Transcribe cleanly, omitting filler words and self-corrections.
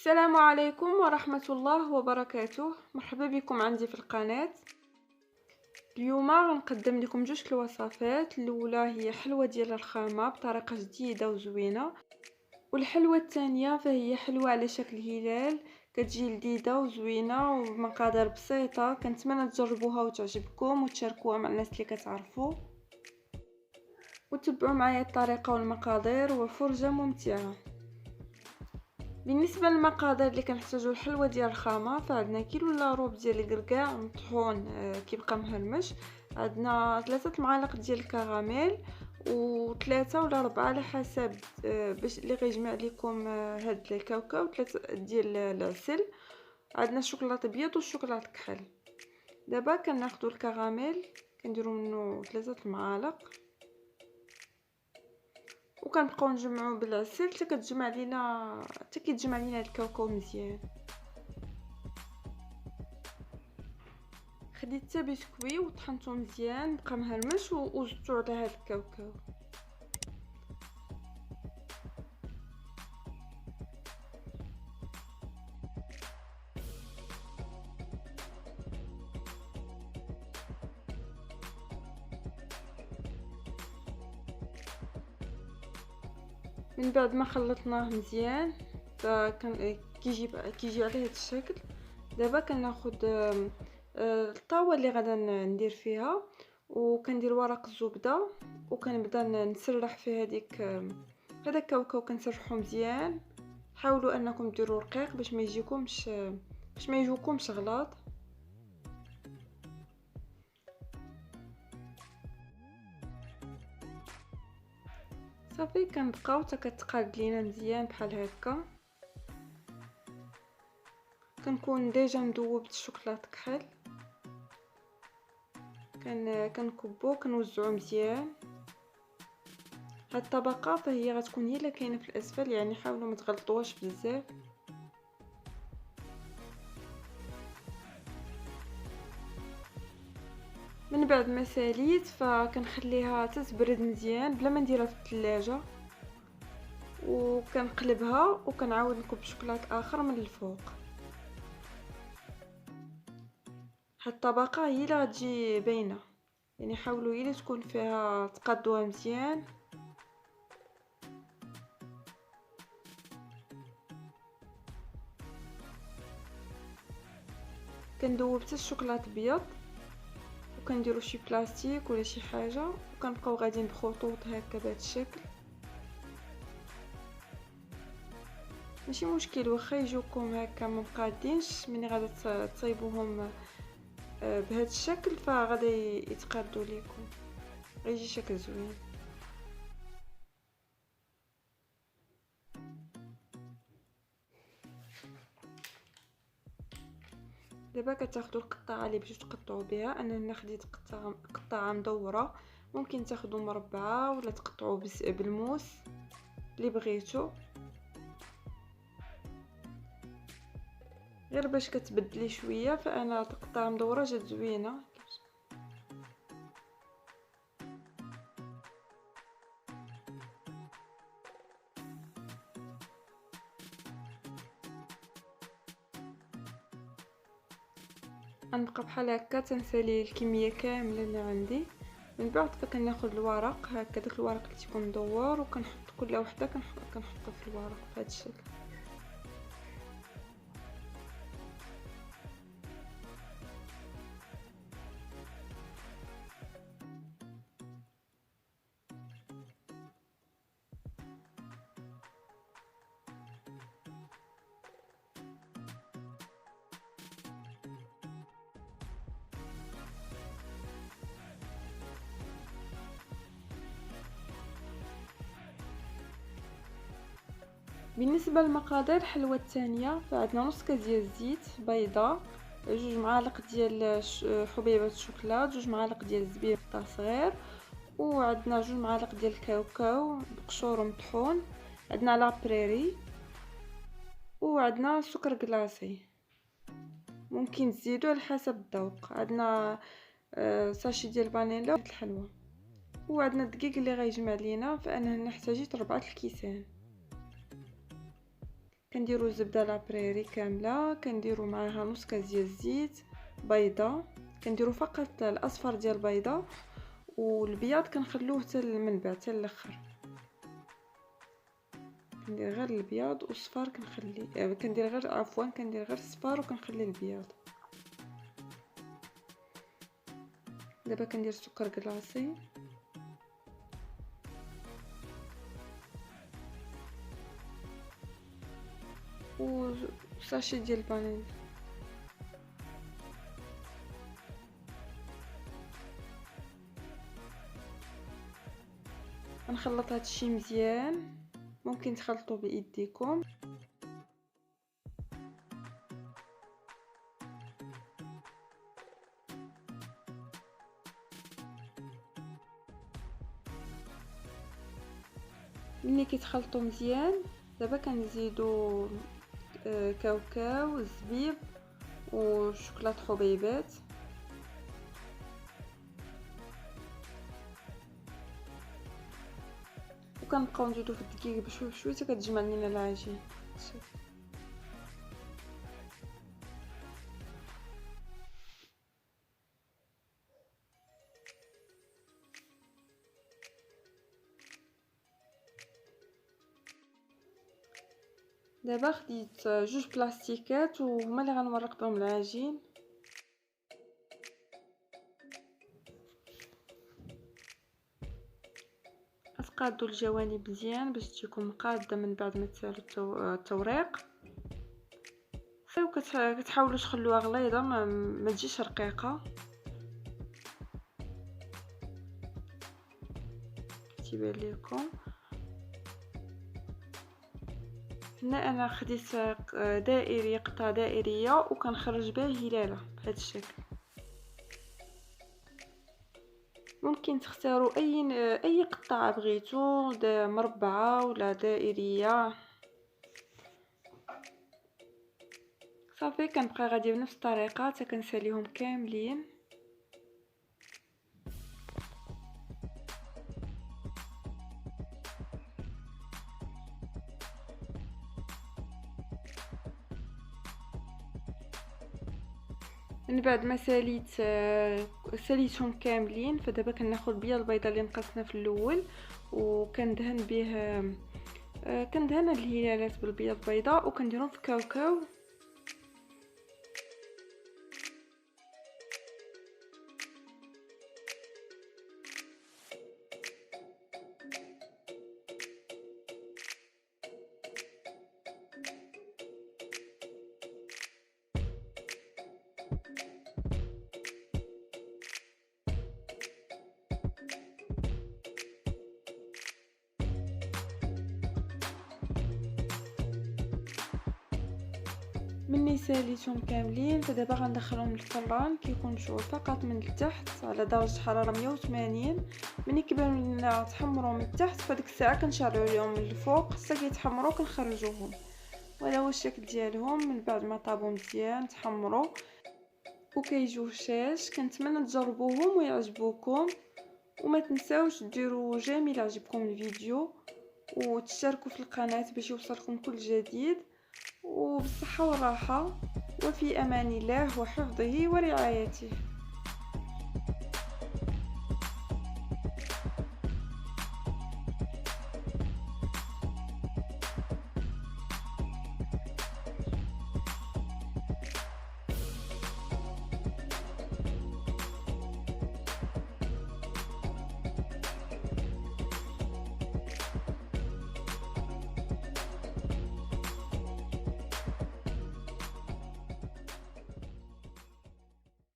السلام عليكم ورحمة الله وبركاته. مرحبا بكم عندي في القناة. اليوم غنقدم لكم جوج الوصفات. الاولى هي حلوة ديال الرخامة بطريقة جديدة وزوينة، والحلوة الثانية فهي حلوة على شكل هلال، كتجي لذيذة وزوينة وبمقادير بسيطة. كنتمنى تجربوها وتعجبكم وتشاركوها مع الناس اللي كتعرفوا، وتبعوا معايا الطريقة والمقادير وفرجة ممتعة. بالنسبه للمقادير اللي كنحتاجو الحلوه ديال الرخامه، فعندنا كيلو الا ربع ديال الكركاع مطحون كيبقى مهرمش، عندنا 3 معالق ديال الكراميل و3 ولا 4 على حسب باش اللي غيجمع لكم هاد الكاوكاو، 3 ديال العسل، عندنا الشوكولاط ابيض والشوكولاط كحل. دابا كناخذوا الكراميل كنديروا منه 3 المعالق وكنبقاو نجمعوه بالعسل حتى كتجمع لينا الكاوكاو مزيان. خديت حتى بسكوي وطحنته مزيان بقى مهرمش وزدتو على هاد الكاوكاو. من بعد ما خلطناه مزيان فكان كيجي على هذا الشكل. دابا كناخذ الطاوه اللي غادا ندير فيها، وكندير ورق الزبده وكنبدا نسرح في هذا الكاوكاو، كنسرحو مزيان. حاولوا انكم ديروا رقيق باش ما يجوكمش غلاط. صافي كنبقاو حتى كتقاد لينا مزيان بحال هكا. كنكون ديجا مذوبت الشوكولاط كحل، كنكبو كنوزعو مزيان. هاد الطبقه فهي غتكون هي اللي كاينه في الاسفل، يعني حاولوا ما تغلطوهاش بزاف. من بعد ما ساليت فكنخليها تتبرد مزيان بلا ما نديرها في الثلاجه، وكنقلبها وكنعاود نكب شوكولاط اخر من الفوق. هاد الطبقه هي اللي غتجي باينه، يعني حاولوا هي اللي تكون فيها تقادوها مزيان. كندوب حتى الشوكولاط ابيض وكنديروا شي بلاستيك ولا شي حاجه، وكنبقاو غاديين بخطوط هكا بهذا الشكل. ماشي مشكل واخا يجوكم هكا ما مقادينش، ملي غادا تصايبوهم بهذا الشكل فغادي يتقادوا لكم، غيجي شكل زوين. دابا كتاخذوا القطعه اللي باش تقطعوا بها. انا هنا خديت قطعه مدوره، ممكن تاخذوا مربعه ولا تقطعوا بالموس اللي بغيتو، غير باش كتبدلي شويه. فانا القطعه مدوره جات زوينه. غنبقى بحال هكا تنسالي الكميه كامله اللي عندي. من بعد فكناخذ الورق هكا، داك الورق اللي تيكون مدور، وكنحط كل وحده كنحطها في الورق بهذا الشكل. بالنسبه للمقادير الحلوه الثانيه، فعندنا نص كاس ديال الزيت بيضه، 2 معالق ديال حبيبات الشوكولاط، 2 معالق ديال الزبيب صغير، وعندنا 2 معالق ديال الكاوكاو بقشور مطحون، عندنا لا بريري، وعندنا سكر كلاصي ممكن تزيدوا على حسب الذوق. عندنا ساشي ديال فانيلا الحلوه، وعندنا الدقيق اللي غيجمع لينا. فانا هنا احتاجيت 4 الكيسان. كنديروا زبده لابريري كامله، كنديروا معاها نص كاس ديال الزيت، بيضه، كنديروا فقط الاصفر ديال البيضه، والبياض كنخلوه حتى من بعد حتى الاخر. كندير غير البياض والصفار كنخلي كندير غير كندير غير الصفار وكنخلي البياض. دابا كندير سكر كلاصي و ساشي ديال الفانيل. غنخلط هادشي مزيان، ممكن تخلطوا بايديكم. ملي كيتخلطوا مزيان دابا كنزيدوا كاوكاو، الزبيب وشوكولاط حبيبات، وكنبقاو نزيدو في الدقيق بشوي بشوي حتى كتجمع لينا العجين. دابا خديت جوج بلاستيكات وهما اللي غنمرق بهم العجين. غتقادوا الجوانب مزيان باش تجيكم مقاده من بعد ما تسالوا التوريق. كتحاولوا تخلوها غليظه، ما تجيش رقيقه. تيبان لكم هنا انا خديت دائري، قطعه دائريه، وكنخرج بها هلاله بهذا الشكل. ممكن تختاروا اي قطعه بغيتو، مربعه ولا دائريه. صافي كنبقى غادي بنفس الطريقه حتى كنساليهم كاملين. من بعد ما ساليتهم كاملين، فدابا كناخذ بيا البيضه اللي نقصنا في الاول وكندهن به كندهن الهلالات بالبيض البيضاء وكنديرهم في كاوكاو. مني ساليتهم كاملين، فدابا غندخلهم للفران كيكون مشعول فقط من التحت على درجه حراره 180. ملي كيبانوا لنا تحمروا من التحت فديك الساعه كنشعلوا عليهم من الفوق حتى كيتحمروا كنخرجوهم. وهذا هو الشكل ديالهم من بعد ما طابوا مزيان تحمروا وكيجيو هشاش. كنتمنى تجربوهم ويعجبوكم، وما تنساوش ديروا جيم الى عجبكم الفيديو وتشتركوا في القناه باش يوصلكم كل جديد. وبالصحة والراحة، وفي أمان الله وحفظه ورعايته.